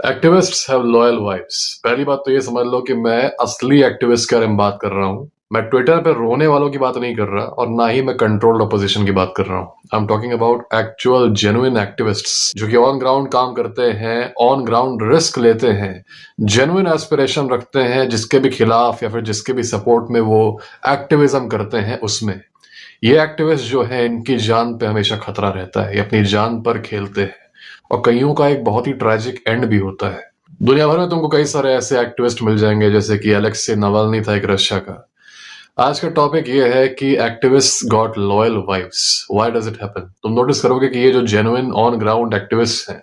Activists have loyal wives. पहली बात तो ये समझ लो कि मैं असली एक्टिविस्ट के बारे में बात कर रहा हूँ। मैं ट्विटर पे रोने वालों की बात नहीं कर रहा और ना ही मैं कंट्रोल्ड अपोजिशन की बात कर रहा हूँ। आई am talking about actual genuine activists जो कि ऑन ग्राउंड काम करते हैं, ऑन ग्राउंड रिस्क लेते हैं, जेन्युइन एस्पिरेशन रखते हैं, जिसके भी खिलाफ या फिर जिसके भी सपोर्ट में वो एक्टिविज्म करते हैं। उसमें ये एक्टिविस्ट जो है, इनकी जान पे हमेशा खतरा रहता है, ये अपनी जान पर खेलते हैं और कईयों का एक बहुत ही ट्रेजिक एंड भी होता है। दुनिया भर में तुमको कई सारे ऐसे एक्टिविस्ट मिल जाएंगे, जैसे कि अलेक्सी नवाल्नी था एक रशिया का। आज का टॉपिक ये है कि activist got loyal wives. Why does it happen? तुम नोटिस करोगे कि ये जो जेन्युइन ऑन ग्राउंड एक्टिविस्ट हैं,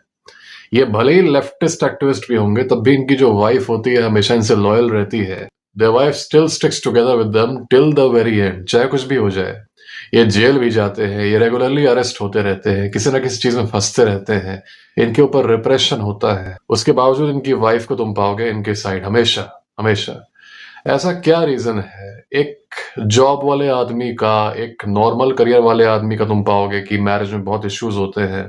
ये भले ही लेफ्टिस्ट एक्टिविस्ट भी होंगे, तब भी इनकी जो वाइफ होती है हमेशा इनसे लॉयल रहती है। Their wife still sticks together with them till the very end, चाहे कुछ भी हो जाए। ये जेल भी जाते हैं, ये रेगुलरली अरेस्ट होते रहते हैं, किसी ना किसी चीज में फंसते रहते हैं, इनके ऊपर रिप्रेशन होता है। उसके बावजूद इनकी वाइफ को तुम पाओगे इनके साइड हमेशा हमेशा। ऐसा क्या रीजन है? एक जॉब वाले आदमी का, एक नॉर्मल करियर वाले आदमी का तुम पाओगे कि मैरिज में बहुत इश्यूज होते हैं।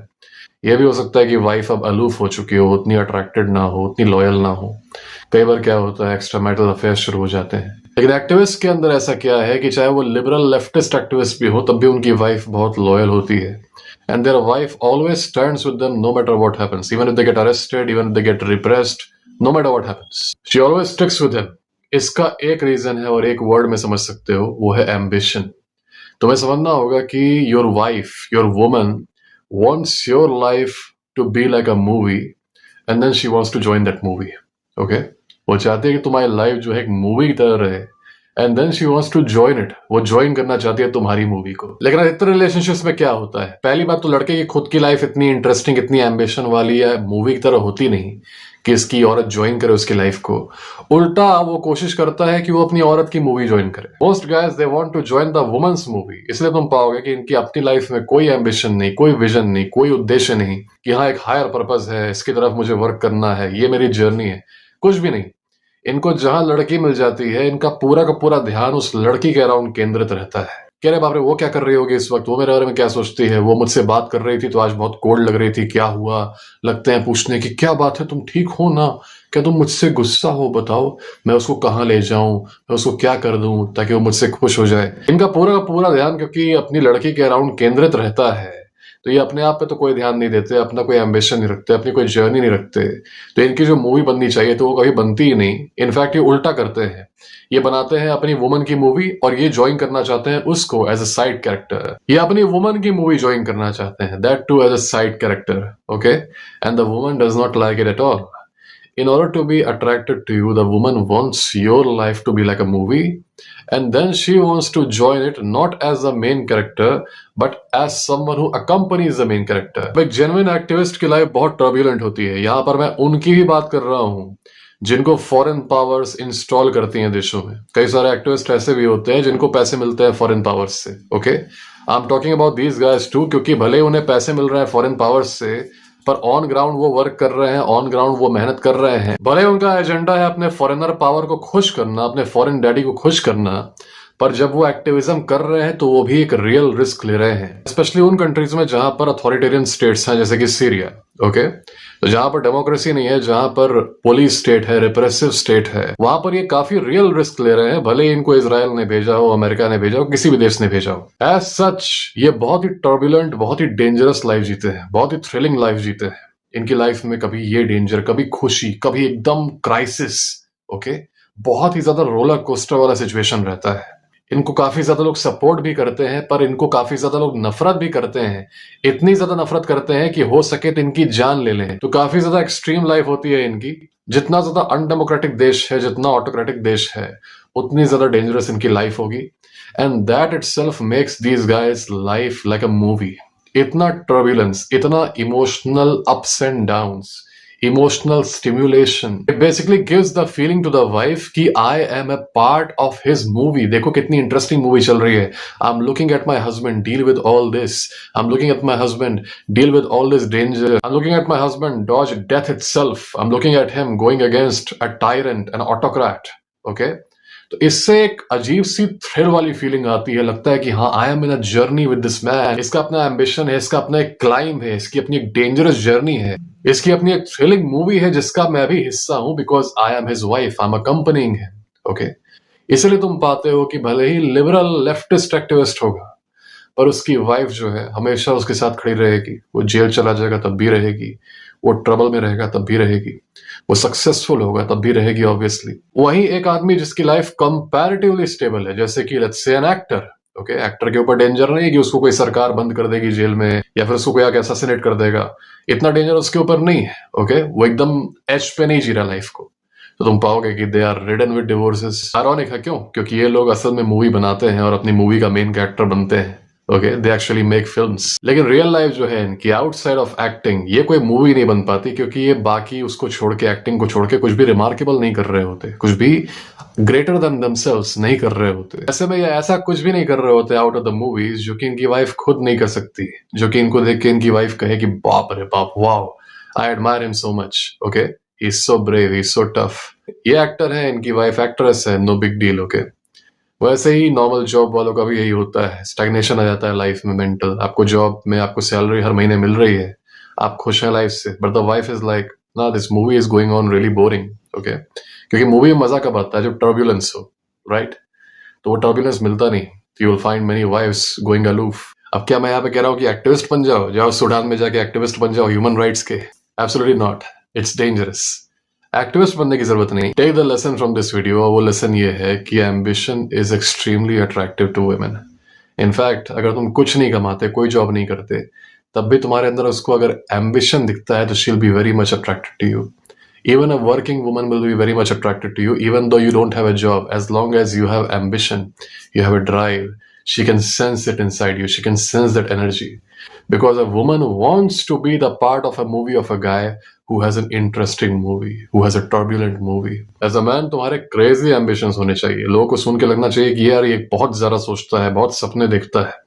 यह भी हो सकता है कि वाइफ अब अलूफ हो चुकी हो, उतनी अट्रैक्टेड ना हो, उतनी लॉयल ना हो। कई बार क्या होता है, एक्स्ट्रा मैरिटल अफेयर शुरू हो जाते हैं। लेकिन एक्टिविस्ट के अंदर ऐसा क्या है कि चाहे वो लिबरल लेफ्टिस्ट एक्टिविस्ट भी हो, तब भी उनकी वाइफ बहुत लॉयल होती है। And their wife always stands with them no matter what happens, even if they get arrested, even if they get repressed, no matter what happens, she always sticks with him. इसका एक reason है और एक word में समझ सकते हो, वो है एम्बिशन। तुम्हें समझना होगा कि your wife, your woman wants your life to be like a movie and then she wants to join that movie. Okay? वो चाहती है कि तुम्हारी लाइफ जो है एक मूवी की तरह रहे and then she wants to join it. वो ज्वाइन करना चाहती है तुम्हारी मूवी को। लेकिन इतने रिलेशनशिप्स में क्या होता है? पहली बात तो लड़के की खुद की लाइफ इतनी इंटरेस्टिंग, इतनी एम्बिशन वाली है, मूवी की तरह होती नहीं कि इसकी औरत ज्वाइन करे उसकी लाइफ को। उल्टा वो कोशिश करता है कि वो अपनी औरत की मूवी ज्वाइन करे। Most guys they want to join the women's movie. इसलिए तुम पाओगे कि इनकी अपनी लाइफ में कोई एम्बिशन नहीं, कोई विजन नहीं, कोई उद्देश्य नहीं कि हाँ एक हायर पर्पज है, इसकी तरफ मुझे वर्क करना है, ये मेरी जर्नी है। कुछ भी नहीं। इनको जहां लड़की मिल जाती है, इनका पूरा का पूरा ध्यान उस लड़की के अराउंड केंद्रित रहता है। कह रहे बाप रे, वो क्या कर रही होगी इस वक्त, वो मेरे बारे में क्या सोचती है, वो मुझसे बात कर रही थी तो आज बहुत कोल्ड लग रही थी, क्या हुआ? लगते हैं पूछने की क्या बात है, तुम ठीक हो ना? क्या तुम मुझसे गुस्सा हो? बताओ, मैं उसको कहाँ ले जाऊं, मैं उसको क्या कर दूं ताकि वो मुझसे खुश हो जाए। इनका पूरा का पूरा ध्यान क्योंकि अपनी लड़की के अराउंड केंद्रित रहता है, तो ये अपने आप पे तो कोई ध्यान नहीं देते, अपना कोई एम्बिशन नहीं रखते, अपनी कोई जर्नी नहीं रखते। तो इनकी जो मूवी बननी चाहिए तो वो कभी बनती ही नहीं। इनफैक्ट ये उल्टा करते हैं, ये बनाते हैं अपनी वुमन की मूवी और ये ज्वाइन करना चाहते हैं उसको एज अ साइड कैरेक्टर। ये अपनी वुमन की मूवी ज्वाइन करना चाहते हैं, that too as a side character. Okay? And the woman does not like it at all. In order to be attracted to you, the woman wants your life to be like a movie, and then she wants to join it not as the main character but as someone who accompanies the main character. एक genuine activist की life बहुत turbulent होती है। यहाँ पर मैं उनकी भी बात कर रहा हूँ जिनको फॉरेन पावर्स इंस्टॉल करती हैं देशों में। कई सारे एक्टिविस्ट ऐसे भी होते हैं जिनको पैसे मिलते हैं फॉरेन पावर्स से। Okay? I am talking about these guys too, क्योंकि भले उन्हें पैसे मिल रहे हैं फॉरेन पावर्स से, पर ऑन ग्राउंड वो वर्क कर रहे हैं, ऑन ग्राउंड वो मेहनत कर रहे हैं। भले उनका एजेंडा है अपने फॉरेनर पावर को खुश करना, अपने फॉरेन डैडी को खुश करना, पर जब वो एक्टिविज्म कर रहे हैं तो वो भी एक रियल रिस्क ले रहे हैं, स्पेशली उन कंट्रीज में जहां पर अथॉरिटेरियन स्टेट्स हैं, जैसे कि सीरिया। ओके? तो जहां पर डेमोक्रेसी नहीं है, जहां पर पुलिस स्टेट है, रिप्रेसिव स्टेट है, वहां पर ये काफी रियल रिस्क ले रहे हैं। भले ही इनको इजराइल ने भेजा हो, अमेरिका ने भेजा हो, किसी भी देश ने भेजा हो। एज सच ये बहुत ही टर्बुलेंट, बहुत ही डेंजरस लाइफ जीते हैं, बहुत ही थ्रिलिंग लाइफ जीते हैं। इनकी लाइफ में कभी ये डेंजर, कभी खुशी, कभी एकदम क्राइसिस। ओके? बहुत ही ज्यादा रोलर कोस्टर वाला सिचुएशन रहता है। इनको काफी ज्यादा लोग सपोर्ट भी करते हैं, पर इनको काफी ज्यादा लोग नफरत भी करते हैं। इतनी ज्यादा नफरत करते हैं कि हो सके तो इनकी जान ले लें। तो काफी ज्यादा एक्सट्रीम लाइफ होती है इनकी। जितना ज्यादा अनडेमोक्रेटिक देश है, जितना ऑटोक्रेटिक देश है, उतनी ज्यादा डेंजरस इनकी लाइफ होगी। And that itself makes these guys life like a movie. इतना टर्बुलेंस, इतना emotional ups and downs, emotional stimulation. It basically gives the feeling to the wife कि I am a part of his movie. देखो कितनी interesting movie चल रही है। I'm looking at my husband deal with all this. I'm looking at my husband deal with all this danger. I'm looking at my husband dodge death itself. I'm looking at him going against a tyrant, an autocrat. Okay? तो इससे एक अजीब सी thrill वाली feeling आती है, लगता है कि हाँ, I am in a journey with this man, इसका अपना एम्बिशन है, इसका अपना एक क्लाइंब है, इसकी अपनी एक डेंजरस जर्नी है, इसकी अपनी एक थ्रिलिंग मूवी है जिसका मैं भी हिस्सा हूं, because I am his wife, I am accompanying him. Okay, इसलिए तुम पाते हो कि भले ही लिबरल लेफ्टिस्ट एक्टिविस्ट होगा, पर उसकी वाइफ जो है हमेशा उसके साथ खड़ी रहेगी। वो जेल चला जाएगा तब भी रहेगी, वो ट्रबल में रहेगा तब भी रहेगी, वो सक्सेसफुल होगा तब भी रहेगी ऑब्वियसली। वहीं एक आदमी जिसकी लाइफ कंपैरेटिवली स्टेबल है, जैसे कि let's say an actor, okay, actor के ऊपर डेंजर नहीं है कि उसको कोई सरकार बंद कर देगी जेल में, या फिर उसको कोई आके असैसिनेट कर देगा, इतना डेंजर उसके ऊपर नहीं है। ओके, वो एकदम एज पे नहीं जी रहा लाइफ को। तो तुम पाओगे कि they are ridden with divorces. Ironic है, क्यों? क्योंकि ये लोग असल में मूवी बनाते हैं और अपनी मूवी का मेन कैरेक्टर बनते हैं। Okay, they actually make films. लेकिन रियल लाइफ जो है इनकी, आउटसाइड ऑफ एक्टिंग, ये कोई मूवी नहीं बन पाती, क्योंकि ये बाकी उसको छोड़ के, एक्टिंग को छोड़ के कुछ भी रिमार्केबल नहीं कर रहे होते, कुछ भी ग्रेटर देन देमसेल्व्स नहीं कर रहे होते। ऐसे में ये ऐसा कुछ भी नहीं कर रहे होते आउट ऑफ द मूवीज जो कि इनकी वाइफ खुद नहीं कर सकती, जो कि इनको देख के इनकी वाइफ कहे कि बाप रे बाप, wow, I admire him so much. Okay, he is so brave, he is so tough. ये एक्टर है, इनकी वाइफ एक्ट्रेस है, नो बिग डील। ओके, वैसे ही नॉर्मल जॉब वालों का भी यही होता है, स्टैग्नेशन आ जाता है लाइफ में, मेंटल। आपको जॉब में आपको सैलरी हर महीने मिल रही है, आप खुश हैं लाइफ से, but the wife is like, ना, this movie is going on really boring. Okay, क्योंकि मूवी में मजा कब आता है? जब टर्बुलेंस हो, राइट? तो वो टर्बुलेंस मिलता नहीं। You will find many wives going aloof. अब क्या मैं यहाँ पे कह रहा हूँ कि एक्टिविस्ट बन जाओ, जाओ सूडान में जाके एक्टिविस्ट बन जाओ ह्यूमन राइट्स के? Absolutely not, it's dangerous. Activist बनने की जरूरत नहीं। Take the lesson from this video, और वो लेसन ये है कि ambition is extremely attractive to women. In fact अगर तुम कुछ नहीं कमाते, कोई जॉब नहीं करते, तब भी तुम्हारे अंदर उसको अगर एम्बिशन दिखता है, तो she will be very much attracted to you. Even a working woman will be very much attracted to you, even though you don't have a job. As long as you have ambition, you have a drive, she can sense it inside you. She can sense that energy. Because a woman wants to be the part of a movie of a guy who has an interesting movie, who has a turbulent movie. As a man, तुम्हारे crazy ambitions होने चाहिए। लोगों को सुन के लगना चाहिए कि यार ये बहुत ज़्यादा सोचता है, बहुत सपने देखता है।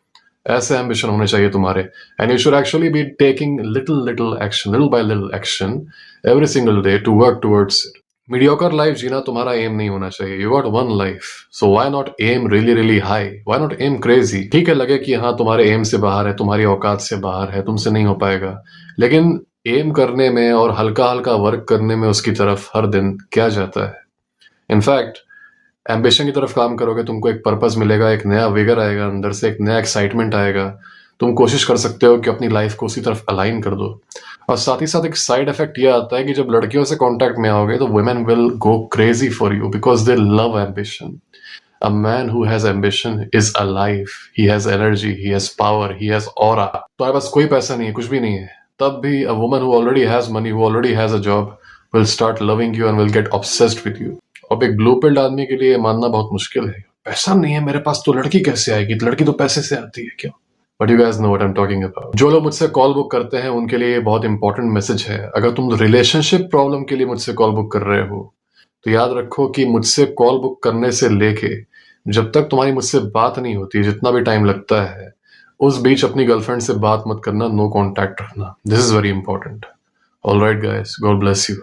ऐसे एम्बिशन होने चाहिए तुम्हारे, and you should actually be taking little action, little by little action every single day to work towards it. Mediocre life जीना तुम्हारा एम नहीं होना चाहिए। You got one life, so why not aim really really high? Why not aim crazy? ठीक है, लगे कि हाँ तुम्हारे एम से बाहर है, तुम्हारी औकात से बाहर है, तुमसे नहीं हो पाएगा, लेकिन एम करने में और हल्का हल्का वर्क करने में उसकी तरफ हर दिन क्या जाता है? इनफैक्ट एम्बिशन की तरफ काम करोगे, तुमको एक पर्पस मिलेगा, एक नया विगर आएगा अंदर से, एक नया एक्साइटमेंट आएगा। तुम कोशिश कर सकते हो कि अपनी लाइफ को उसी तरफ अलाइन कर दो। और साथ ही साथ एक साइड इफेक्ट ये आता है कि जब लड़कियों से कांटेक्ट में आओगे, तो women will go crazy for you, because they love ambition. A man who has ambition is alive. He has energy, he has power, he has aura. तुम्हारे पास कोई पैसा नहीं है, कुछ भी नहीं है, तब भी a woman who already has money, who already has a job, will start loving you and will get obsessed with you. अब एक ब्लू पिल्ड आदमी के लिए मानना बहुत मुश्किल है, पैसा नहीं है मेरे पास तो लड़की कैसे आएगी? लड़की तो पैसे से आती है क्या? But you guys know what I am talking about. जो लोग मुझसे कॉल बुक करते हैं, उनके लिए बहुत इंपॉर्टेंट मैसेज है। अगर तुम रिलेशनशिप प्रॉब्लम के लिए मुझसे कॉल बुक कर रहे हो, तो याद रखो कि मुझसे कॉल बुक करने से लेके जब तक तुम्हारी मुझसे बात नहीं होती, जितना भी टाइम लगता है, उस बीच अपनी गर्लफ्रेंड से बात मत करना, नो कॉन्टैक्ट रखना। This is very important. Alright guys, God bless you.